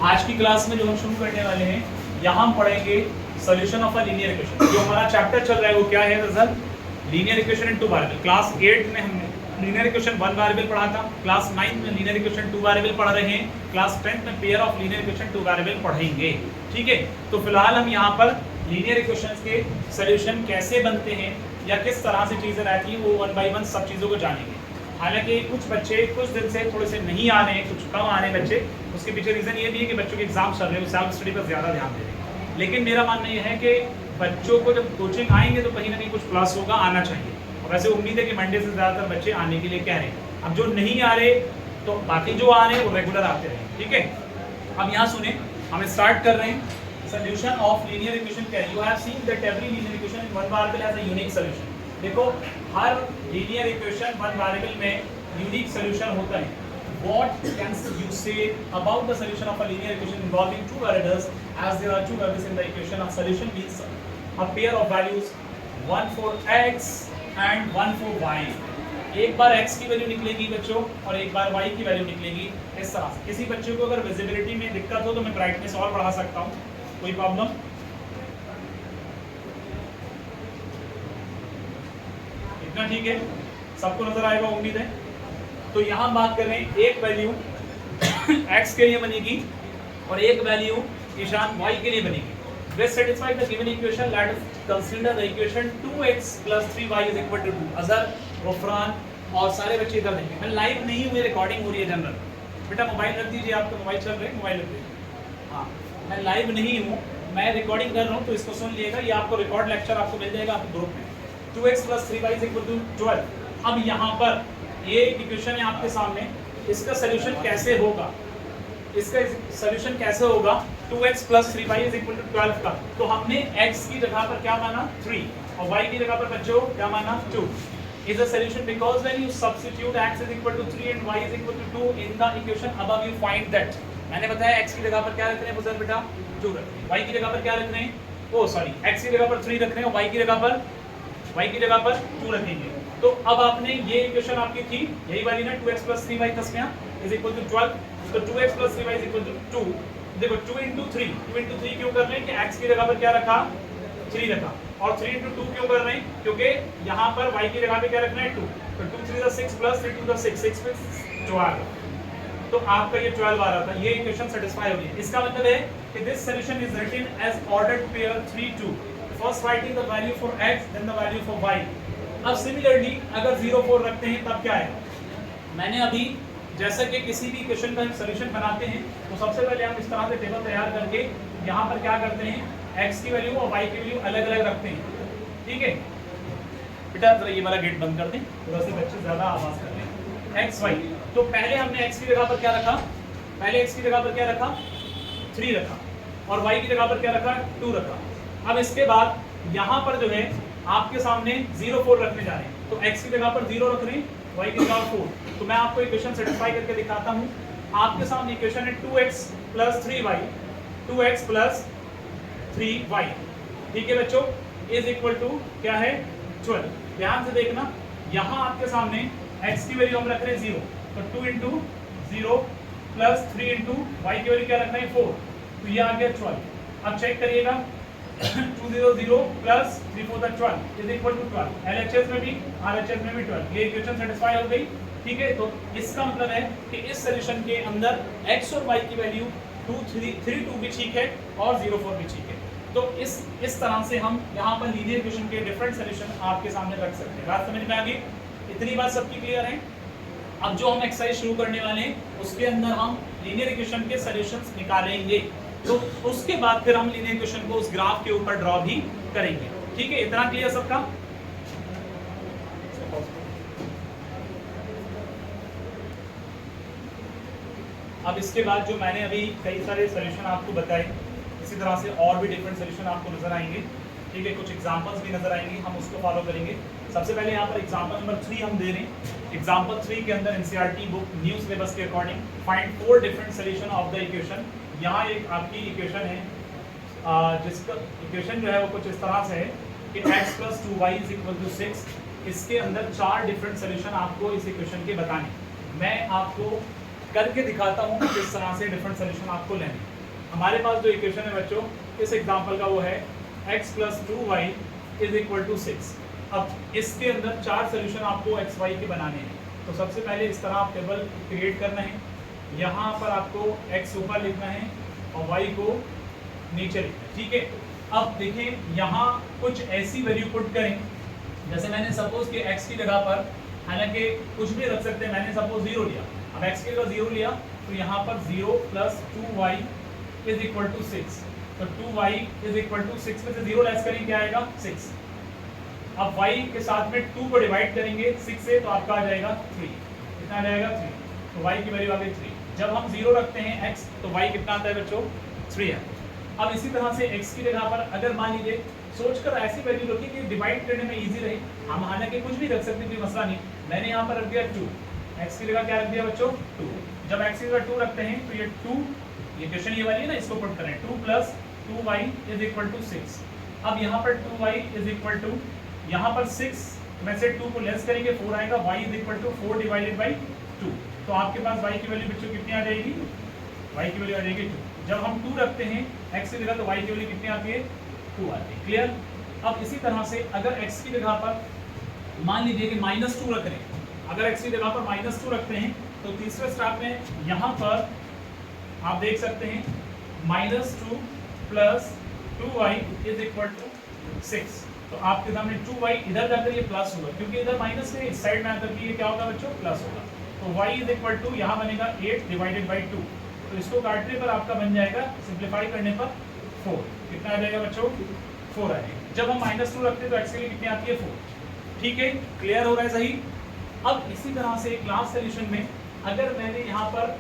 आज की क्लास में जो हम शुरू करने वाले हैं, यहाँ हम पढ़ेंगे solution of a linear equation. जो हमारा चैप्टर चल रहा है वो क्या है दरअसल, linear equation in two variable. Class 8 में हमने लीनियर इक्वेशन 1 वेरिएबल पढ़ा था, क्लास 9 में लीनियर इक्वेशन 2 वेरिएबल पढ़ रहे हैं, क्लास 10 में pair of linear equation 2 variable पढ़ेंगे। ठीक है, तो फिलहाल हम यहाँ पर लीनियर इक्वेशंस के सॉल्यूशन कैसे बनते हैं या किस तरह से चीज़ें रहती हैं वो 1 बाय 1 सब चीज़ों को जानेंगे। हालांकि कुछ बच्चे कुछ दिन से थोड़े से नहीं आ रहे हैं, कुछ कम आ रहे हैं बच्चे, उसके पीछे रीज़न ये भी है कि बच्चों के एग्जाम चल रहे हैं, सेल्फ स्टडी पर ज़्यादा ध्यान दे रहे हैं। लेकिन मेरा मानना ये है कि बच्चों को जब कोचिंग आएंगे तो कहीं ना कहीं कुछ प्लस होगा, आना चाहिए। और वैसे उम्मीद है कि मंडे से ज़्यादातर बच्चे आने के लिए कह रहे हैं। अब जो नहीं आ रहे तो बाकी जो आ रहे हैं वो रेगुलर आते रहे। ठीक है, अब यहाँ सुने, हम स्टार्ट कर रहे हैं solution of linear equation क्या है। You have seen that every linear equation in one variable has a unique solution। देखो हर linear equation one variable में unique solution होता है। What can you say about the solution of a linear equation involving two variables as there are two variables in the equation? A solution means a pair of values, one for x and one for y। एक बार x की value निकलेगी बच्चों और एक बार y की value निकलेगी। इस तरह से किसी बच्चे को अगर विजिबिलिटी में दिक्कत हो तो मैं ब्राइटनेस और बढ़ा सकता हूँ, कोई प्रॉब्लम? इतना ठीक है, सबको नजर आएगा उम्मीद है। तो यहाँ बात कर रहे हैं एक वैल्यू x के लिए बनेगी और एक वैल्यू ईशान y के लिए बनेगी। This satisfies the given equation. Let us consider the equation 2x plus 3y is equal to 2। Azhar, गफरान और सारे बच्चे इधर देखें। मैं लाइव नहीं हूँ, रिकॉर्डिंग हो रही है जनरल। बेटा मोबाइल रख दीजिए, आपका मोबाइल चल रहा है, मोबाइल रख दीजिए। हाँ, मैं लाइव नहीं हूँ, मैं रिकॉर्डिंग कर रहा हूँ, तो इसको सुन लिएगा। ये आपको रिकॉर्ड लेक्चर आपको मिल जाएगा आपके ग्रुप में। 2x plus 3y is equal to 12। अब यहाँ पर ये इक्वेशन है आपके सामने, इसका सोल्यूशन कैसे होगा, इसका सोल्यूशन कैसे होगा 2x plus 3y is equal to 12 का। तो हमने x की जगह पर क्या माना 3 और y की जगह पर बच्चों क्या माना 2। is a solution because when you substitute x is equal to 3 and y is equal to 2 in the equation above you find that। मैंने बताया x की जगह पर क्या रख रहे हैं बुजुर्ग बेटा 2 रख रहे हैं, y की जगह पर क्या रख रहे हैं, ओ सॉरी x की जगह पर 3 रख रहे हैं और y की जगह पर 2 रखेंगे। तो अब आपने ये इक्वेशन आपकी थी यही वाली ना 2x plus 3y Tasmiya is equal to 12। तो 2x plus 3y is equal to 2। देखो 2 into 3 क्यों कर रहे हैं कि x की जगह पर क्या रखा 3 रखा, और 3 into 2 क्यों कर रहे हैं क्योंकि यहाँ पर y की जगह पे क्या रखना है 2। तो 2 3 is 6 plus 3 2 is 6, 6 में 12। तो आपका ये 12 आ रहा था, ये इक्वेशन सेटिस्फाई हो गई। इसका मतलब है कि this solution is written as ordered pair 3 2। First writing the value for x then the value for y। अब सिमिलरली अगर 0 4 रखते हैं तब क्या है, मैंने अभी जैसा कि किसी भी क्वेश्चन का सॉल्यूशन बनाते हैं तो सबसे पहले हम इस तरह से टेबल तैयार करके यहाँ पर क्या करते हैं x की वैल्यू और y की वैल्यू अलग अलग रखते हैं। ठीक है बेटा, जरा ये वाला गेट बंद कर दें, थोड़ा से बच्चे ज़्यादा आवाज़ कर रहे हैं। x y, तो पहले हमने x की जगह पर क्या रखा, पहले x की जगह पर क्या रखा 3 रखा और y की जगह पर क्या रखा 2 रखा। अब इसके बाद यहाँ पर जो है आपके सामने 0 4 रखने जा रहे हैं, तो x की जगह पर 0 रख रहे हैं, y की जगह 4। तो मैं आपको इक्वेशन सेटिस्फाई करके दिखाता हूँ। आपके सामने इक्वेशन है 2x plus 3y, 2x plus 3y। ठीक है बच्चों, इज इक्वल टू क्या है 12। ध्यान से देखना, यहाँ आपके सामने x की वैल्यू हम रख रहे हैं 0, तो 2 into 0 plus 3 into y की वैल्यू क्या रखना है 4, तो ये आ गया 12। अब चेक करिएगा 2 0 0 plus 3 4 12 is equal to 12। LHS में भी RHS में भी 12। ये इक्वेशन सेटिस्फाई हो गई। ठीक है, तो इसका मतलब है कि इस सॉल्यूशन के अंदर x और y की वैल्यू 2 3 2 भी ठीक है और 0 4 भी ठीक है। तो इस तरह से हम यहाँ पर लीनियर इक्वेशन के डिफरेंट सॉल्यूशन आपके सामने रख सकते हैं। बात समझ में आ गई? इतनी बात सबकी क्लियर है? अब जो हम एक्सरसाइज शुरू करने वाले हैं उसके अंदर हम लीनियर इक्वेशन के सॉल्यूशंस निकालेंगे, तो उसके बाद फिर हम लीनियर इक्वेशन को उस ग्राफ के ऊपर ड्रॉ भी करेंगे। ठीक है, इतना क्लियर सबका? अब इसके बाद जो मैंने अभी कई सारे सॉल्यूशन आपको बताए, इसी तरह से और भी डिफरेंट सॉल्यूशन आपको नजर आएंगे। ठीक है, कुछ एग्जांपल्स भी नजर आएंगे, हम उसको फॉलो करेंगे। सबसे पहले यहाँ पर एग्जांपल नंबर 3 हम दे रहे हैं। एग्जांपल 3 के अंदर एनसीईआरटी बुक न्यू सिलेबस के according find 4 different solution of the equation. यहाँ एक आपकी इक्वेशन है, जिसका इक्वेशन जो है वो कुछ इस तरह से है कि x plus 2y is equal to 6। इसके अंदर 4 डिफरेंट सॉल्यूशन आपको इस इक्वेशन के बताने। मैं आपको करके दिखाता हूँ किस तरह से डिफरेंट सोल्यूशन आपको लेने। हमारे पास जो इक्वेशन है बच्चों इस एग्जांपल का वो है x + 2y = 6। अब इसके अंदर 4 सोल्यूशन आपको x y के बनाने हैं। तो सबसे पहले इस तरह आप टेबल क्रिएट करना है। यहाँ पर आपको x ऊपर लिखना है और y को नीचे लिखना है, ठीक है। अब देखें यहाँ कुछ ऐसी वैल्यू पुट करें, जैसे मैंने सपोज कि x की जगह पर, हालांकि कुछ भी रख सकते हैं, मैंने सपोज 0 लिया। अब x की जगह 0 लिया तो यहाँ पर 0 + 2y = 6। तो 2y = 6 में से 0 लेस करेंगे क्या आएगा 6। अब y के साथ में 2 को डिवाइड करेंगे 6 से तो आपका आ जाएगा 3। कितना आ जाएगा 3। तो y की वैल्यू आ गई 3। जब हम 0 रखते हैं x तो y कितना आता है बच्चों 3 है। अब इसी तरह से x की जगह पर अगर मान लीजिए सोचकर ऐसी वैल्यू रखिए कि डिवाइड करने में इजी रहे, हम हालांकि कुछ भी रख सकते हैं, कोई मसला नहीं। मैंने यहाँ पर रख दिया 2, x की जगह क्या रख दिया बच्चों 2। जब x की जगह 2 रखते हैं तो ये 2, ये क्वेश्चन ये वाली है ना, इसको पुट करें 2 + 2y = 6। अब यहाँ पर 2y = यहाँ पर 6 में से 2 को लेस करेंगे 4 आएगा, y = 4 / 2। तो आपके पास y की वैल्यू बच्चों कितनी आ जाएगी, y की वैल्यू आ जाएगी 2। जब हम 2 रखते हैं x की जगह तो y की वैल्यू कितनी आती है 2 आती है। क्लियर। अब इसी तरह से अगर x की जगह पर मान लीजिए कि -2 रख रहे हैं, अगर x की जगह पर -2 रखते हैं तो तीसरे स्टेप में यहाँ पर आप देख सकते हैं -2 + 2y = 6। तो आपके सामने 2y इधर जाकर ये प्लस होगा, क्योंकि इधर माइनस है, इस साइड में आकर के ये क्या होगा बच्चों प्लस होगा। तो y = यहाँ बनेगा 8 / 2। तो इसको काटने पर आपका बन जाएगा, सिंप्लीफाई करने पर 4। कितना आ जाएगा बच्चों 4 आ जाएगा। जब हम -2 रखते हैं तो x के लिए कितनी आती है 4। ठीक है, क्लियर हो रहा है सही। अब इसी तरह से क्लास सोल्यूशन में अगर मैंने यहाँ पर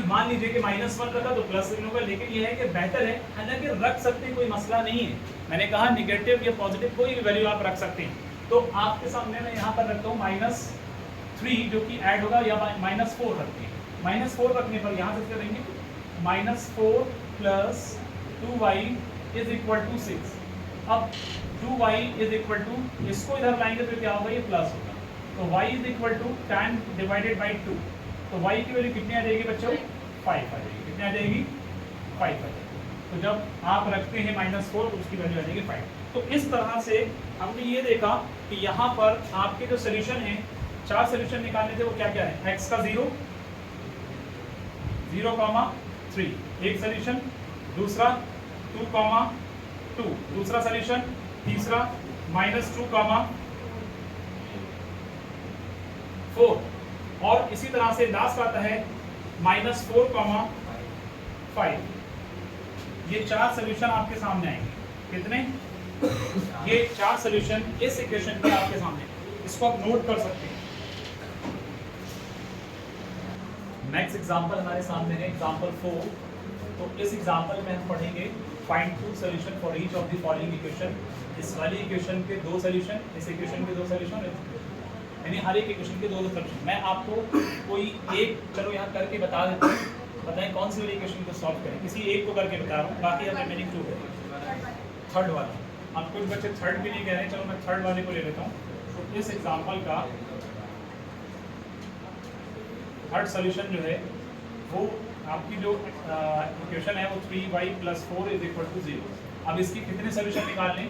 मान लीजिए कि -1 रखा तो प्लस साइन होगा, लेकिन यह है कि बेहतर है, हालांकि रख सकते हैं, कोई मसला नहीं है। मैंने कहा नेगेटिव या पॉजिटिव कोई भी वैल्यू आप रख सकते हैं। तो आपके सामने मैं यहाँ पर रखता हूँ -3 जो कि ऐड होगा, या -4 रखते हैं। -4 रखने पर यहाँ से करेंगे -4 + 2y = 6। अब 2y = इसको इधर लाएंगे तो क्या होगा, ये प्लस होगा। तो y = 10 / 2। तो y की वैल्यू कितनी आ जाएगी बच्चों 5 आ जाएगी। कितनी आ जाएगी 5 आ जाएगी। तो जब आप रखते हैं -4 तो उसकी वैल्यू आ जाएगी 5। तो इस तरह से हमने ये देखा कि यहाँ पर आपके जो सोल्यूशन है, 4 सोल्यूशन निकालने थे, वो क्या क्या है। x का 0, 0,3 एक सोल्यूशन, दूसरा 2,2 दूसरा सोल्यूशन, तीसरा -2,4 और इसी तरह से लास्ट आता है -4,5। ये 4 सोल्यूशन आपके सामने आएंगे। कितने, ये 4 सोल्यूशन इस इक्वेशन के आपके सामने, इसको आप नोट कर सकते हैं। नेक्स्ट एग्जांपल हमारे सामने है एग्जांपल 4। तो इस एग्जांपल में हम पढ़ेंगे find 2 solution for each of the following equation. इस वाली इक्वेशन के 2 सॉल्यूशन, इस इक्वेशन के 2 सॉल्यूशन, यानी हर एक इक्वेशन के 2 सॉल्यूशन। मैं आपको कोई एक चलो यहाँ करके बता देता हूँ, बताएं कौन सी वाली इक्वेशन को सॉल्व करें। किसी एक को करके बता रहा हूँ, बाकी आप रिमेनिंग 2 करें। थर्ड वाला, अब कुछ बच्चे थर्ड भी नहीं कह रहे हैं, चलो मैं थर्ड वाले को ले लेता हूँ। तो इस एग्जांपल का थर्ड सॉल्यूशन जो है वो आपकी जो इक्वेशन है वो 3y + 4 = 0। अब इसकी कितने सॉल्यूशन निकालने,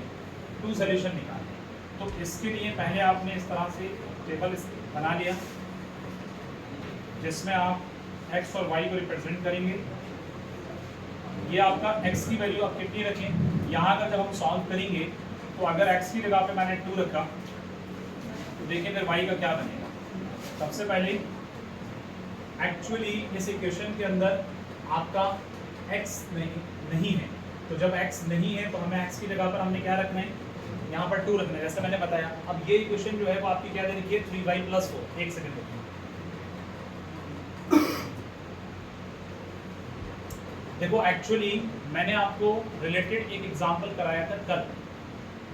2 सॉल्यूशन निकालने। तो इसके लिए पहले आपने इस तरह से टेबल बना लिया जिसमें आप x और y को रिप्रेजेंट करेंगे। ये आपका x की वैल्यू आप कितनी रखें, यहाँ अगर जब हम सॉल्व करेंगे तो अगर x की जगह पे मैंने 2 रखा तो देखिए फिर y का क्या बनेगा। सबसे पहले एक्चुअली इस इक्वेशन के अंदर आपका x नहीं है, तो जब x नहीं है तो हमें x की जगह पर हमने क्या रखना है, यहाँ पर 2 रखना है, जैसे मैंने बताया। अब ये इक्वेशन जो है वो आपकी क्या दे रखी है 3y + 4। एक सेकंड देखो, एक्चुअली मैंने आपको रिलेटेड एक एग्जांपल कराया था कल।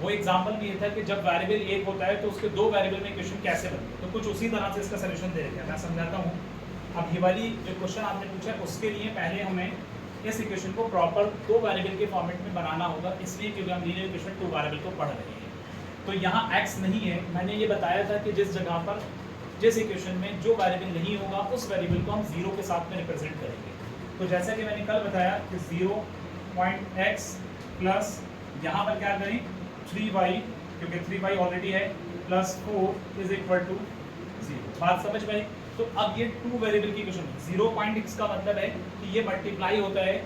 वो एग्जांपल भी ये था कि जब वेरिएबल एक होता है तो उसके 2 वेरिएबल में इक्वेशन कैसे बनती है। तो कुछ उसी तरह से इसका सलूशन दे रखा है, मैं समझाता हूँ। अब ये वाली जो क्वेश्चन आपने पूछा है उसके लिए पहले हमें इस इक्वेशन को प्रॉपर 2 वेरिएबल के फॉर्मेट में बनाना होगा, इसलिए क्योंकि हम लीनियर इक्वेशन 2 वेरिएबल को पढ़ रहे हैं। तो यहाँ x नहीं है, मैंने ये बताया था कि जिस जगह पर जिस इक्वेशन में जो वेरिएबल नहीं होगा उस वेरिएबल को हम जीरो के साथ में रिप्रेजेंट करेंगे। तो जैसा कि मैंने कल बताया कि 0.x प्लस यहाँ पर क्या करें 3y, क्योंकि 3y ऑलरेडी है, प्लस 4 इज इक्वल टू 0। बात समझ में आई? तो अब ये टू वेरिएबल की इक्वेशन 0.x का मतलब है कि ये मल्टीप्लाई होता है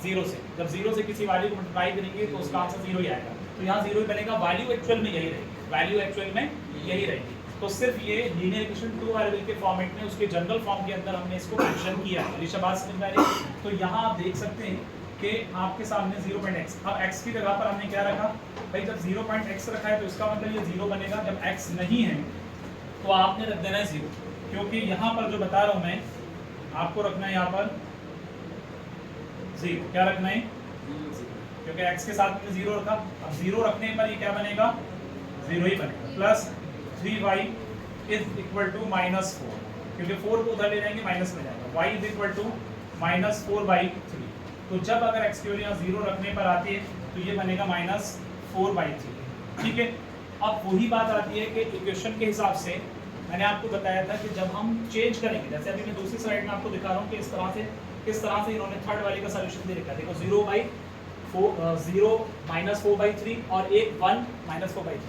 जीरो से। जब जीरो से किसी वैल्यू को मल्टीप्लाई करेंगे तो उसका आंसर जीरो ही आएगा। तो यहाँ जीरो ही बनेगा, वैल्यू एक्चुअल में यही रहेगी, वैल्यू एक्चुअल में यही रहेगी। तो सिर्फ ये लीनियर इक्वेशन टू वेरिएबल के फॉर्मेट में उसके जनरल फॉर्म के अंदर हमने इसको मेंशन किया है। अलीशा बात समझ में आ रही है? तो यहाँ आप देख सकते हैं कि आपके सामने 0.x, अब x की जगह पर हमने क्या रखा भाई, जब 0.x रखा है तो इसका मतलब ये जीरो बनेगा। जब x नहीं है तो आपने रख देना है जीरो, क्योंकि यहाँ पर जो बता रहा हूँ मैं आपको रखना है यहाँ पर जीरो। क्या रखना है? क्योंकि x के साथ में जीरो रखा। अब जीरो रखने पर ये क्या बनेगा? जीरो ही बनेगा। Plus 3y is equal to -4, क्योंकि 4 को उधर ले जाएंगे माइनस में जाएगा। y is equal to -4/3। तो जब अगर x की वैल्यू यहाँ जीरो रखने पर आती है तो ये बनेगा -4/3। ठीक है। अब वही बात आती है कि इक्वेशन के हिसाब से मैंने आपको बताया था कि जब हम चेंज करेंगे, जैसे अभी मैं दूसरी स्लाइड में आपको दिखा रहा हूँ कि इस तरह से किस तरह से इन्होंने थर्ड वाले का सॉल्यूशन दे रखा है। देखो 0 -4/3 और एक 1 -4/3।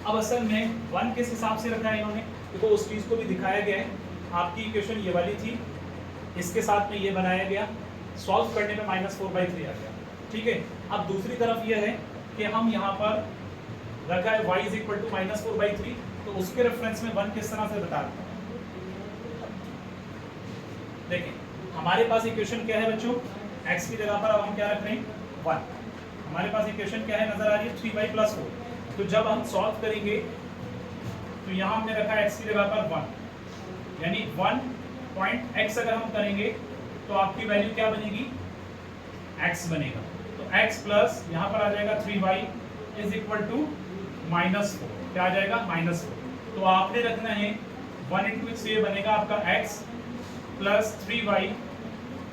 अब असल में 1 किस हिसाब से रखा है इन्होंने, देखो उस चीज़ को भी दिखाया गया है। आपकी इक्वेशन ये वाली थी, इसके साथ में ये बनाया गया, सॉल्व करने में -4/3 आ गया। ठीक है। अब दूसरी तरफ ये है कि हम यहाँ पर रखा है y इज इक्वल टू -4/3, तो उसके रेफरेंस में 1 किस तरह से बता दें। देखिए हमारे पास इक्वेशन क्या है बच्चों, x की जगह पर अब हम क्या रख रहे हैं 1। हमारे पास इक्वेशन क्या है नजर आ रही है 3y + 4। तो जब हम सॉल्व करेंगे तो यहाँ हमने रखा है x की जगह पर 1, यानी 1.x अगर हम करेंगे तो आपकी वैल्यू क्या बनेगी? x बनेगा। तो x प्लस यहाँ पर आ जाएगा 3y इज इक्वल टू -4। क्या आ जाएगा? -4। तो आपने रखना है 1 × x, ये बनेगा आपका x plus 3y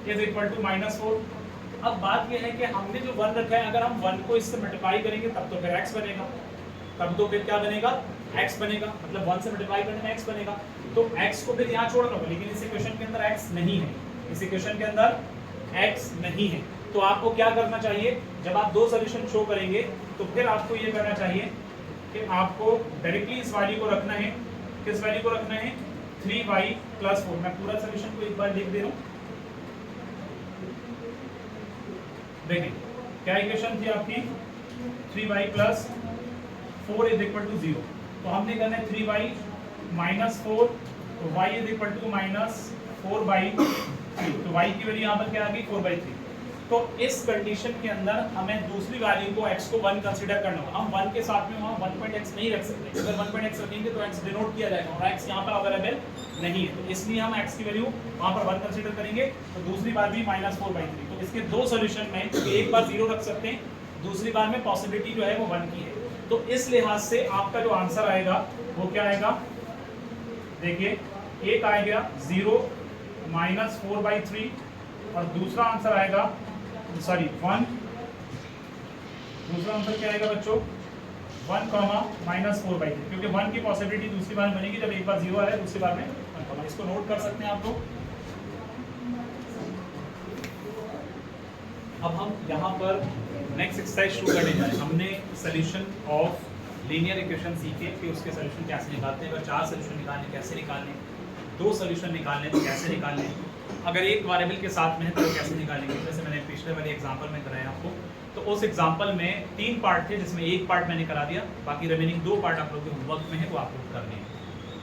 is equal to -4। अब बात यह है कि हमने जो 1 रखा है, अगर हम 1 को इससे मल्टीप्लाई करेंगे तब तो फिर x बनेगा, तब तो फिर क्या बनेगा? x बनेगा। मतलब 1 से मल्टीप्लाई करने में x बनेगा। तो x को फिर यहाँ छोड़ना होगा, लेकिन इस इक्वेशन के अंदर x नहीं है, इस इक्वेशन के अंदर x नहीं है। तो आपको क्या करना चाहिए, जब आप दो सॉल्यूशन शो करेंगे तो फिर आपको ये करना चाहिए कि आपको डायरेक्टली इस वैल्यू को रखना है। किस वैल्यू को रखना है? 3y + 4। मैं पूरा सॉल्यूशन को एक बार लिख दे रहा हूँ। देखिए क्या इक्वेशन थी आपकी, 3y + 4 इज इक्वल टू 0। तो हमने करना है 3y - 4, तो y इज इक्वल टू -4/3। तो y की वैल्यू यहाँ पर क्या आ गई? 4/3। तो इस कंडीशन के अंदर हमें दूसरी वैल्यू को x को 1 कंसीडर करना होगा। हम 1 के साथ में वहाँ 1.x नहीं रख सकते। अगर 1.x रखेंगे तो x डिनोट किया जाएगा और x यहाँ पर अवेलेबल नहीं है, तो इसलिए हम x की वैल्यू वहाँ पर 1 कंसीडर करेंगे। तो दूसरी बार भी -4/3। तो इसके दो सोल्यूशन में एक बार 0 रख सकते हैं, दूसरी बार में पॉसिबिलिटी जो है वो 1 की है। तो इस लिहाज से आपका जो आंसर आएगा वो क्या आएगा? देखिए एक आएगा 0 -4/3 और दूसरा आंसर आएगा 1। दूसरा आंसर क्या आएगा बच्चों? 1, -4/3, क्योंकि 1 की पॉसिबिलिटी दूसरी बार बनेगी जब एक बार 0 आया, दूसरी बार में 1, इसको नोट कर सकते हैं आप लोग। अब हम यहाँ पर नेक्स्ट एक्सरसाइज शुरू करने जा रहे हैं। हमने सॉल्यूशन ऑफ लीनियर इक्वेशन सीखे कि उसके सॉल्यूशन कैसे निकालते हैं, अगर 4 सॉल्यूशन निकालने कैसे निकालने, 2 सॉल्यूशन निकालने तो कैसे निकालने, अगर एक वेरिएबल के साथ में है तो कैसे निकालेंगे। जैसे मैंने पिछले वाले एग्जांपल में कराया आपको, तो उस एग्जांपल में 3 पार्ट थे जिसमें एक पार्ट मैंने करा दिया, बाकी रिमेनिंग 2 पार्ट आप लोग के होमवर्क में है वो आप लोग करने हैं।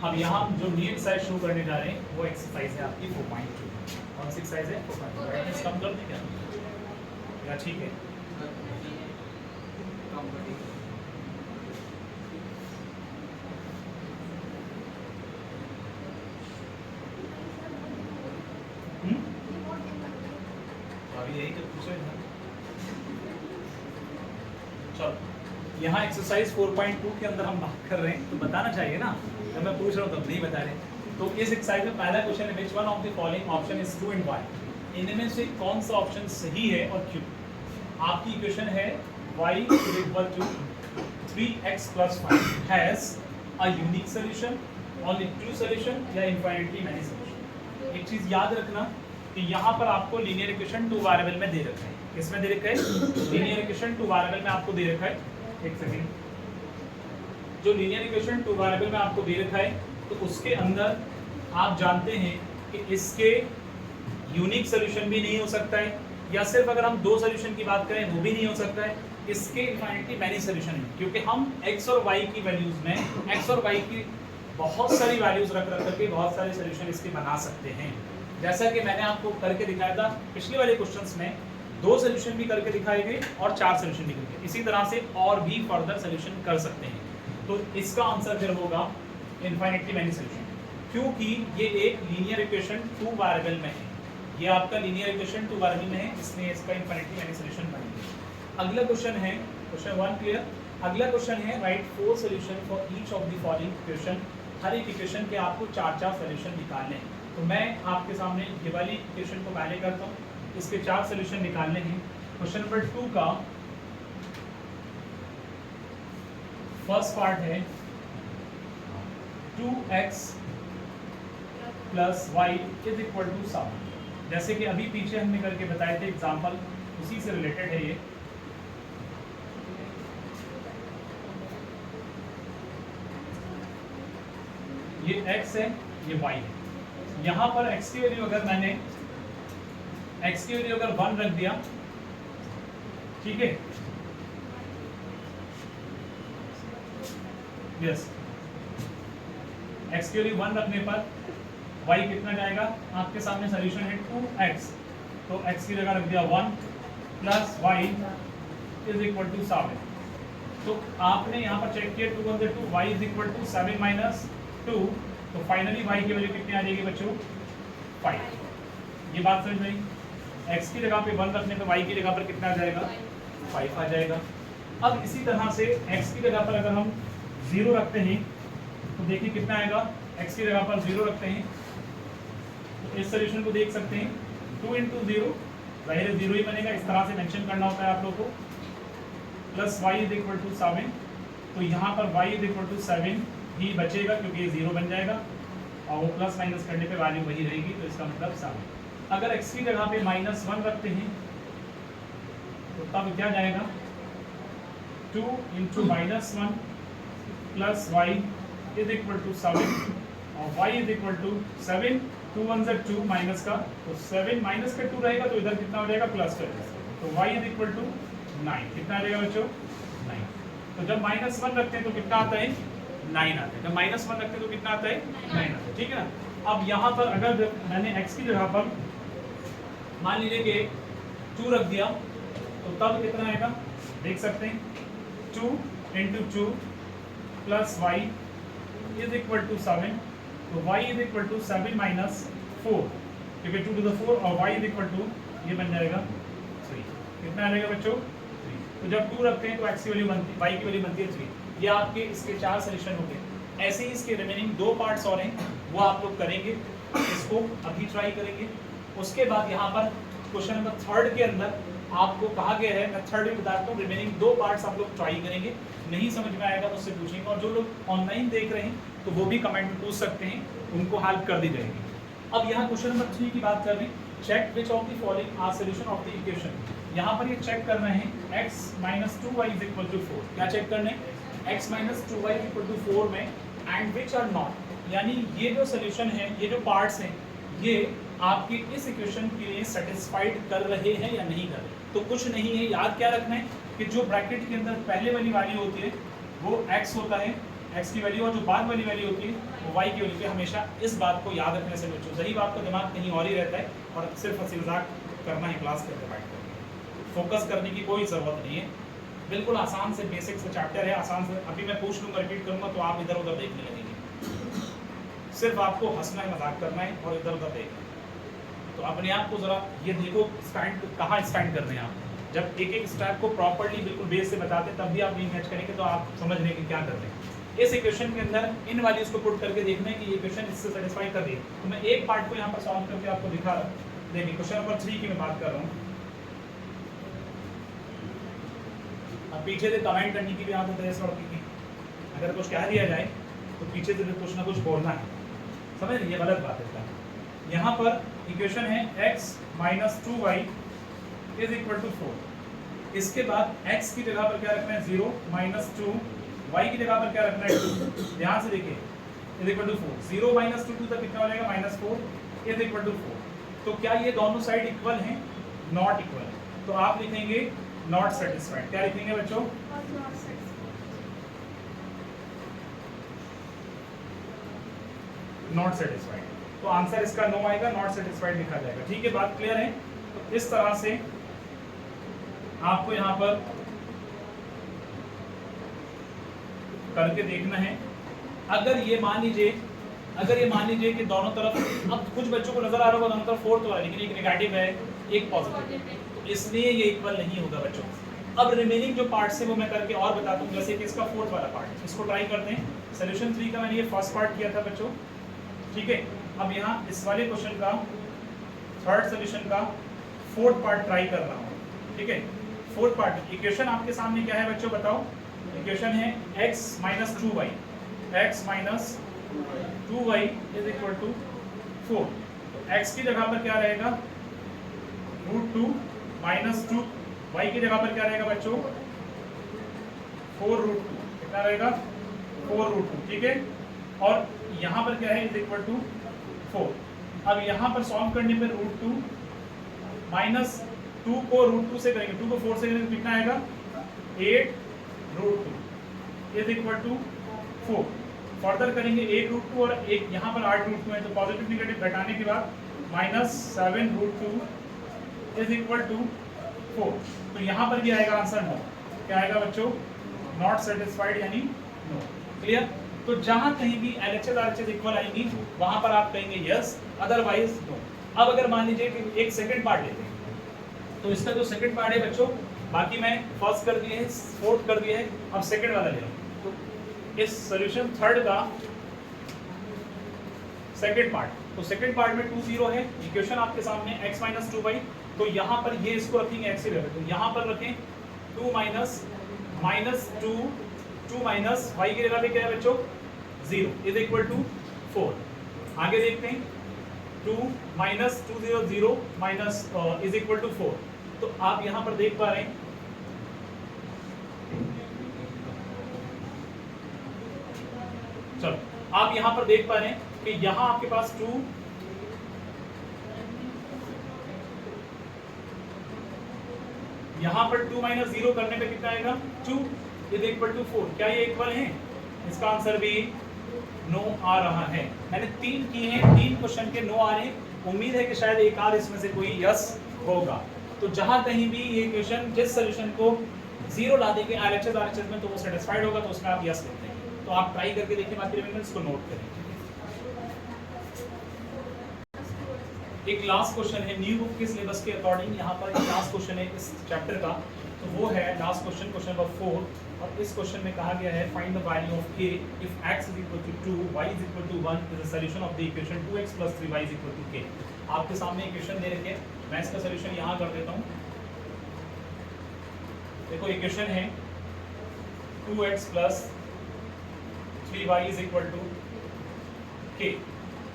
अब यहाँ जो न्यू एक्सरसाइज शुरू करने जा रहे हैं वो एक्सरसाइज है आपकी 4.2। कौन सी एक्सरसाइज है? 4.2। कम कर दें क्या? ठीक है। यही तो पूछे ना। चलो यहाँ एक्सरसाइज 4.2 के अंदर हम बात कर रहे हैं तो बताना चाहिए ना, जब मैं पूछ रहा हूँ तब नहीं बता रहे। तो इस एक्सरसाइज में पहला क्वेश्चन है, which one of the following option is true and why. इनमें से कौन सा ऑप्शन सही है और क्यों। आपकी इक्वेशन है y is equal to 3x + 5 has a unique solution only two solution या इनफाइनाइटली मैनी सोल्यूशन। एक चीज याद रखना कि यहाँ पर आपको लीनियर इक्वेशन टू वेरिएबल में दे रखा है। किसमें दे रखा है? लीनियर इक्वेशन टू वेरिएबल में आपको दे रखा है। एक सेकेंड, जो लीनियर इक्वेशन टू वेरिएबल में आपको दे रखा है तो उसके अंदर आप जानते हैं कि इसके यूनिक सोल्यूशन भी नहीं हो सकता है, या सिर्फ अगर हम दो सोल्यूशन की बात करें वो भी नहीं हो सकता है। इसके इनफाइनाइटली मैनी सोल्यूशन है, क्योंकि हम x और y की वैल्यूज में x और y की बहुत सारी वैल्यूज रख करके बहुत सारे सोल्यूशन इसके बना सकते हैं। जैसा कि मैंने आपको करके दिखाया था पिछले वाले क्वेश्चंस में, दो सोल्यूशन भी करके दिखाए गए और चार सोल्यूशन भी करके, इसी तरह से और भी फर्दर सोल्यूशन कर सकते हैं। तो इसका आंसर फिर होगा इनफाइनाइटली मैनी सोल्यूशन, क्योंकि ये एक लीनियर इक्वेशन टू वेरिएबल में है। ये आपका लीनियर इक्वेशन टू वेरिएबल में है, इसलिए इसका इनफाइनाइटली मैनी सोल्यूशन बनेगा। अगला क्वेश्चन है क्वेश्चन 1 क्लियर। अगला क्वेश्चन है right 4 solution for each of the following equation. हर एक इक्वेशन के आपको 4 सॉल्यूशन निकालने हैं। तो मैं आपके सामने ये वाली इक्वेशन को पहले करता हूँ, इसके 4 सॉल्यूशन निकालने हैं। क्वेश्चन नंबर 2 का फर्स्ट पार्ट है 2x plus y is equal to 7। जैसे कि अभी पीछे हमने करके बताए थे एग्जाम्पल, उसी से रिलेटेड है ये। ये x है, ये y है। यहाँ पर x की वैल्यू अगर मैंने x की वैल्यू अगर 1 रख दिया, ठीक है, यस, x की वैल्यू 1 रखने पर y कितना जाएगा? आपके सामने सॉल्यूशन है 2x, तो x की जगह रख दिया 1 plus y is equal to 7। तो आपने यहाँ पर चेक किया 2 1 2, y is equal to 7 minus 2, तो फाइनली y की वैल्यू कितनी आ जाएगी बच्चों? 5। ये बात समझ में? x की जगह पे 1 रखने पे y की जगह पर कितना आ जाएगा? 5 आ जाएगा। अब इसी तरह से x की जगह पर अगर हम 0 रखते हैं तो देखिए कितना आएगा? x की जगह पर 0 रखते हैं तो इस सोल्यूशन को देख सकते हैं 2 इंटू 0, जाहिर है 0 ही बनेगा, इस तरह से मेंशन करना होता है आप लोगों को, plus y is equal to 7। तो यहाँ पर y इज इक्वल टू 7 ही बचेगा क्योंकि ये 0 बन जाएगा और वो प्लस माइनस करने पे वैल्यू वही रहेगी, तो इसका मतलब 7। अगर x की जगह पे -1 रखते हैं तो तब क्या जाएगा? 2 into -1 plus y is equal to 7 और y इज इक्वल टू 7, 2 1 ज़ा 2 माइनस का, तो 7 माइनस का 2 रहेगा तो इधर कितना हो जाएगा? प्लस का, तो y इज इक्वल टू 9। कितना आ जाएगा बच्चों? 9। तो जब -1 रखते हैं तो कितना आता है? 9 आता है। जब -1 रखते हैं तो कितना आता है? 9 आता है, ठीक है ना। अब यहाँ पर अगर मैंने x की जगह पर मान लीजिए कि 2 रख दिया तो तब कितना आएगा? देख सकते हैं 2 into 2 plus y is equal to 7, तो y is equal to 7 minus 4, क्योंकि 2 टू द 4 और y इज इक्वल टू ये बन जाएगा 3। कितना आ जाएगा बच्चों? 3। तो जब 2 रखते हैं तो x की वैल्यू बनती है, y की वैल्यू बनती है 3। ये आपके इसके 4 सॉल्यूशन हो गए। ऐसे ही इसके रिमेनिंग 2 पार्ट्स और हैं, वो आप लोग करेंगे, इसको अभी ट्राई करेंगे। उसके बाद यहाँ पर क्वेश्चन नंबर 3 के अंदर आपको कहा गया है, मैं 3 भी बताता हूँ, रिमेनिंग 2 पार्ट्स आप लोग ट्राई करेंगे। नहीं समझ में आएगा तो उससे पूछेंगे, और जो लोग ऑनलाइन देख रहे हैं तो वो भी कमेंट में पूछ सकते हैं, उनको हेल्प कर दी जाएगी। अब यहाँ क्वेश्चन नंबर 3 की बात कर रही, check which of the following are solution of the equation. यहाँ पर ये चेक करना है x minus 2y is equal to 4। क्या चेक करना है? x minus 2y is equal to 4 में एंड विच आर नॉट, यानी ये जो सोल्यूशन है, ये जो पार्ट्स हैं, ये आपकी इस इक्वेशन के लिए सेटिस्फाइड कर रहे हैं या नहीं कर रहे। तो कुछ नहीं है, याद क्या रखना है कि जो ब्रैकेट के अंदर पहले वाली वैल्यू होती है वो x होता है, x की वैल्यू, और जो बाद वाली वैल्यू होती है वो y की वैल्यू पे। हमेशा इस बात को याद रखने से बच्चों, सही बात का दिमाग कहीं और ही रहता है और सिर्फ हंसी मजाक करना है क्लास के डिवाइड करके, फोकस करने की कोई ज़रूरत नहीं है। बिल्कुल आसान से बेसिक से चैप्टर है, आसान से। अभी मैं पूछ लूँगा, रिपीट करूँगा तो आप इधर उधर देखने लगेंगे। सिर्फ आपको हंसना है, मजाक करना है और इधर उधर देखना है। तो अपने आप को ज़रा ये देखो स्टैंड कहाँ स्टैंड करने हैं आप। जब एक एक स्टेप को प्रॉपर्ली बिल्कुल बेस से बताते हैं तब भी आप नहीं मैच करेंगे तो आप समझ लेंगे क्या कर रहे हैं। इस इक्वेशन के अंदर इन वैल्यूज को पुट करके देखना है कि ये इक्वेशन इससे सेटिस्फाई कर रही है। तो मैं एक पार्ट को यहाँ पर सॉल्व करके आपको दिखा रहा हूँ। देखिए क्वेश्चन नंबर 3 की मैं बात कर रहा हूँ। अब पीछे से कमेंट करने की भी आदत है इस लड़की की। अगर कुछ कह दिया जाए तो पीछे से कुछ ना कुछ बोलना है, समझ रहे, ये गलत बात है। यहाँ पर इक्वेशन है x minus 2y is equal to 4। इसके बाद x की जगह पर क्या रखना है 0 माइनस 2, y की जगह पर क्या रखना है 2। ध्यान से देखिए इज इक्वल टू 4, 0 माइनस 2 तक कितना हो जाएगा माइनस 4 इज इक्वल टू 4। तो क्या ये दोनों साइड इक्वल हैं? Not equal. तो आप लिखेंगे नॉट सेटिस्फाइड। क्या लिखेंगे बच्चों? Not satisfied. तो आंसर इसका नो आएगा, नॉट सेटिस्फाइड लिखा जाएगा। ठीक है, बात क्लियर है? तो इस तरह से आपको यहाँ पर करके देखना है। अगर ये मान लीजिए कि दोनों तरफ, अब कुछ बच्चों को नजर आ रहा होगा दोनों तरफ 4 तो है, लेकिन एक नेगेटिव है एक पॉजिटिव, तो इसलिए ये इक्वल नहीं होगा बच्चों। अब रिमेनिंग जो पार्ट्स है वो मैं करके और बताता हूँ, जैसे कि इसका 4th वाला पार्ट, इसको ट्राई करते हैं। सोल्यूशन 3 का मैंने ये फर्स्ट पार्ट किया था बच्चों, ठीक है। अब यहाँ इस वाले क्वेश्चन का 3rd सोल्यूशन का 4th पार्ट ट्राई कर रहा हूँ, ठीक है। 4th पार्ट इक्वेशन आपके सामने क्या है बच्चों, बताओ। इक्वेशन है x minus 2y, x minus 2y is equal to 4। x की जगह पर क्या रहेगा √2 माइनस 2, y की जगह पर क्या रहेगा बच्चों 4√2, कितना रहेगा 4√2, ठीक है। और यहाँ पर क्या है इज इक्वल टू 4। अब यहाँ पर सॉल्व करने पर √2 माइनस 2 को √2 से करेंगे, 2 को 4 से करेंगे तो कितना आएगा 8√2 इज इक्वल टू 4। फर्दर करेंगे 8√2 और एक यहाँ पर 8√2 है, तो पॉजिटिव निगेटिव घटाने के बाद माइनस 7√2 इज इक्वल टू 4। तो यहाँ पर भी आएगा आंसर नो। क्या आएगा बच्चों? नॉट सेटिस्फाइड यानी नो। क्लियर? तो जहाँ कहीं भी LHS RHS इक्वल आएंगी वहाँ पर आप कहेंगे यस, अदरवाइज नो। अब अगर मान लीजिए कि एक सेकंड पार्ट लेते हैं, तो इसका जो सेकंड पार्ट है बच्चों, बाकी मैं फर्स्ट कर दिए है, 4th कर दिया है, अब सेकंड वाला ले रहा हूँ। इस सॉल्यूशन 3rd का सेकंड पार्ट, तो सेकंड पार्ट में 2 0 है, इक्वेशन आपके सामने x माइनस 2y, तो यहाँ पर ये इसको रखेंगे x की जगह, तो यहाँ पर रखें 2 माइनस 2 माइनस y की जगह पे क्या है बच्चों 0 इज इक्वल टू 4। आगे देखते हैं 2 minus 2 0 0 minus is equal to 4। तो आप यहाँ पर देख पा रहे हैं, चलो आप यहाँ पर देख पा रहे हैं कि यहाँ आपके पास 2 यहाँ पर 2 माइनस 0 करने पे कितना आएगा 2 इज इक्वल टू 4। क्या ये इक्वल है? इसका आंसर भी नो आ रहा है। मैंने 3 किए हैं, 3 क्वेश्चन के नो आ रहे हैं। उम्मीद है कि शायद एक आध इसमें से कोई यस होगा। तो जहां कहीं भी ये क्वेश्चन जिस सोल्यूशन को 0 ला देंगे RHS RHS में, तो वो सेटिस्फाइड होगा, तो उसमें आप यस लिखते हैं। तो आप ट्राई करके देखिए, बाकी रिमेंडर्स को नोट करें। एक लास्ट क्वेश्चन है न्यू बुक के सिलेबस के अकॉर्डिंग, यहाँ पर एक लास्ट क्वेश्चन है इस चैप्टर का, तो वो है लास्ट क्वेश्चन, क्वेश्चन नंबर 4। और इस क्वेश्चन में कहा गया है find the value of k if x is equal to 2 y is equal to 1 is the solution of the equation 2x + 3y is equal to k। आपके सामने equation दे रखे हैं, मैं इसका सॉल्यूशन यहाँ कर देता हूँ। देखो इक्वेशन है 2x + 3y is equal to k।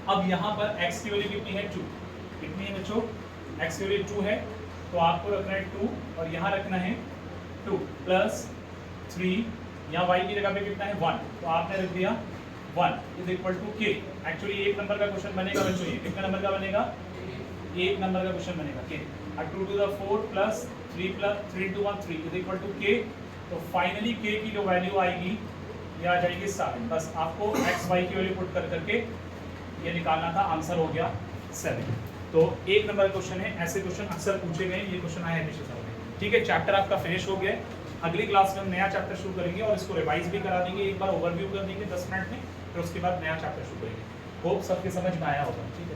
अब यहाँ पर x की वैल्यू कितनी है 2, कितनी है बच्चों x की वैल्यू 2 है, तो आपको रखना है 2 और यहाँ रखना है 2 + 3, यहाँ y की जगह पे कितना है 1, तो आपने रख दिया 1 is equal to k। Actually 1 number का क्वेश्चन बनेगा बच्चों, ये कितना नंबर का बनेगा 1 नंबर का क्वेश्चन बनेगा k। और 2 to the 4 + 3 to 1 3 is equal to k। तो फाइनली k की जो वैल्यू आएगी ये आ जाएगी 7। बस आपको x y की वैल्यू पुट कर करके ये निकालना था, आंसर हो गया 7। तो 1 नंबर का क्वेश्चन है, ऐसे क्वेश्चन अक्सर पूछे गए, ये क्वेश्चन आए हमेशा साल में। ठीक है, चैप्टर आपका फिनिश हो गया। अगली क्लास में हम नया चैप्टर शुरू करेंगे और इसको रिवाइज भी करा देंगे, एक बार ओवरव्यू कर देंगे 10 मिनट में, फिर उसके बाद नया चैप्टर शुरू करेंगे। होप सबके समझ में आया होगा। ठीक है।